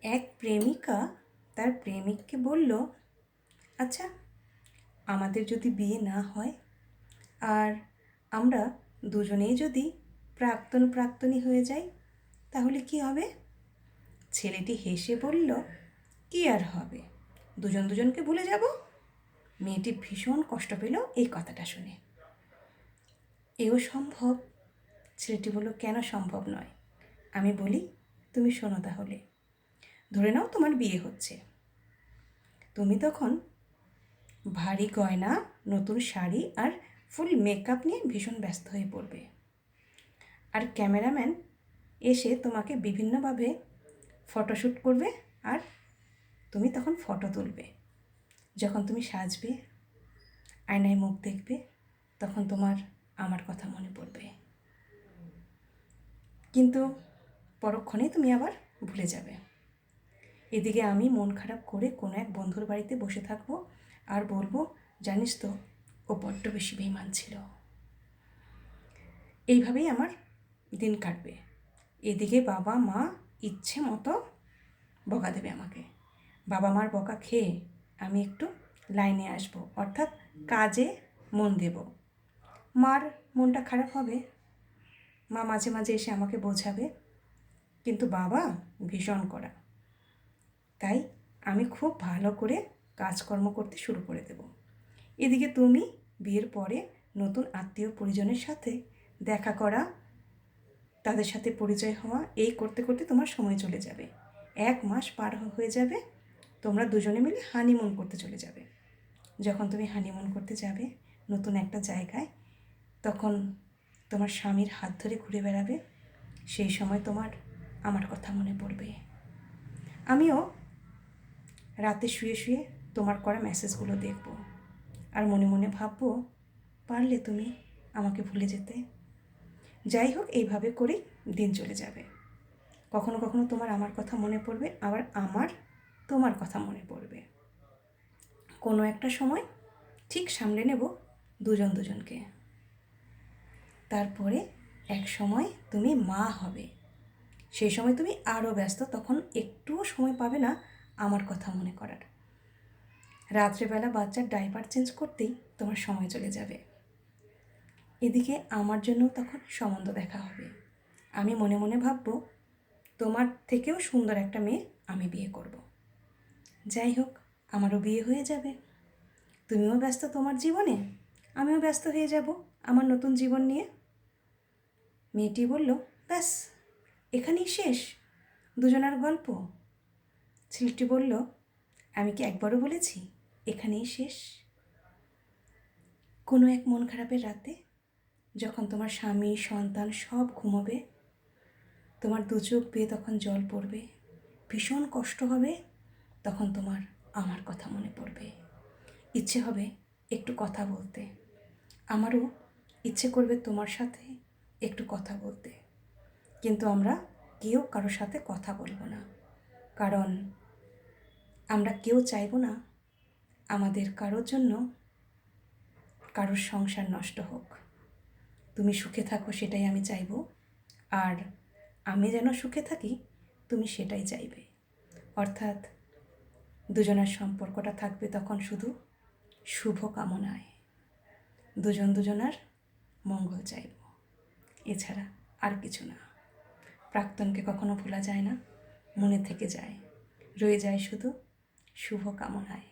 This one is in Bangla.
এক প্রেমিকা তার প্রেমিককে বলল, আচ্ছা, আমাদের যদি বিয়ে না হয় আর আমরা দুজনেই যদি প্রাক্তনী হয়ে যাই, তাহলে কি হবে? ছেলেটি হেসে বলল, কি আর হবে, দুজনকে ভুলে যাব। মেয়েটি ভীষণ কষ্ট পেল এই কথাটা শুনে। এও সম্ভব? ছেলেটি বলল, কেন সম্ভব নয়? আমি বলি, তুমি শোনো তাহলে। ধরে নাও তোমার বিয়ে হচ্ছে। তুমি তখন ভারী গয়না, নতুন শাড়ি আর ফুল মেকআপ নিয়ে ভীষণ ব্যস্ত হয়ে পড়বে। আর ক্যামেরাম্যান এসে তোমাকে বিভিন্নভাবে ফটোশ্যুট করবে আর তুমি তখন ফটো তুলবে। যখন তুমি সাজবে, আয়নায় মুখ দেখবে, তখন তোমার আমার কথা মনে পড়বে। কিন্তু পরক্ষণেই তুমি আবার ভুলে যাবে। এদিকে আমি মন খারাপ করে কোনো এক বন্ধুর বাড়িতে বসে থাকবো আর বলবো, জানিস তো, ও বড্ড বেশি বেঈমান ছিল। এইভাবেই আমার দিন কাটবে। এদিকে বাবা মা ইচ্ছে মতো বকা দেবে আমাকে। বাবা মার বকা খেয়ে আমি একটু লাইনে আসবো, অর্থাৎ কাজে মন দেব। মার মনটা খারাপ হবে, মা মাঝে মাঝে এসে আমাকে বোঝাবে, কিন্তু বাবা ভীষণ কড়া। তাই আমি খুব ভালো করে কাজকর্ম করতে শুরু করে দেব। এদিকে তুমি বিয়ের পরে নতুন আত্মীয় পরিজনের সাথে দেখা করা, তাদের সাথে পরিচয় হওয়া, এই করতে করতে তোমার সময় চলে যাবে। 1 মাস পার হয়ে যাবে, তোমরা দুজনে মিলে হানিমুন করতে চলে যাবে। যখন তুমি হানিমুন করতে যাবে নতুন একটা জায়গায়, তখন তোমার স্বামীর হাত ধরে ঘুরে বেড়াবে। সেই সময় তোমার আমার কথা মনে পড়বে। আমিও রাতে শুয়ে শুয়ে তোমার করা মেসেজগুলো দেখব আর মনে মনে ভাববো, পারলে তুমি আমাকে ভুলে যেতে। যাই হোক, এইভাবে করেই দিন চলে যাবে। কখনো কখনো তোমার আমার কথা মনে পড়বে, আবার আমার তোমার কথা মনে পড়বে। কোনো একটা সময় ঠিক সামলে নেব দুজনকে। তারপরে এক সময় তুমি মা হবে। সেই সময় তুমি আরও ব্যস্ত, তখন একটুও সময় পাবে না আমার কথা মনে করার। রাত্রেবেলা বাচ্চার ডাইপার চেঞ্জ করতেই তোমার সময় চলে যাবে। এদিকে আমার জন্য তখন সম্বন্ধ দেখা হবে। আমি মনে মনে ভাববো, তোমার থেকেও সুন্দর একটা মেয়ে আমি বিয়ে করব। যাই হোক, আমারও বিয়ে হয়ে যাবে। তুমিও ব্যস্ত তোমার জীবনে, আমিও ব্যস্ত হয়ে যাব আমার নতুন জীবন নিয়ে। মেয়েটি বলল, ব্যাস, এখানেই শেষ দুজনার গল্প? ছেলেটি বলল, আমি কি একবারও বলেছি এখানেই শেষ? কোনো এক মন খারাপের রাতে, যখন তোমার স্বামী সন্তান সব ঘুমোবে, তোমার দু চোখ বেয়ে তখন জল পড়বে, ভীষণ কষ্ট হবে, তখন তোমার আমার কথা মনে পড়বে। ইচ্ছে হবে একটু কথা বলতে, আমারও ইচ্ছে করবে তোমার সাথে একটু কথা বলতে। কিন্তু আমরা কেউ কারোর সাথে কথা বলবো না, কারণ আমরা কেউ চাইবো না আমাদের কারোর জন্য কারোর সংসার নষ্ট হোক। তুমি সুখে থাকো, সেটাই আমি চাইবো, আর আমি যেন সুখে থাকি তুমি সেটাই চাইবে। অর্থাৎ দুজনের সম্পর্কটা থাকবে তখন শুধু শুভ কামনায়, দুজনার মঙ্গল চাইব, এছাড়া আর কিছু না। প্রাক্তনকে কখনো ভোলা যায় না, মনে থেকে যায়, রয়ে যায় শুধু শুভ কামনায়।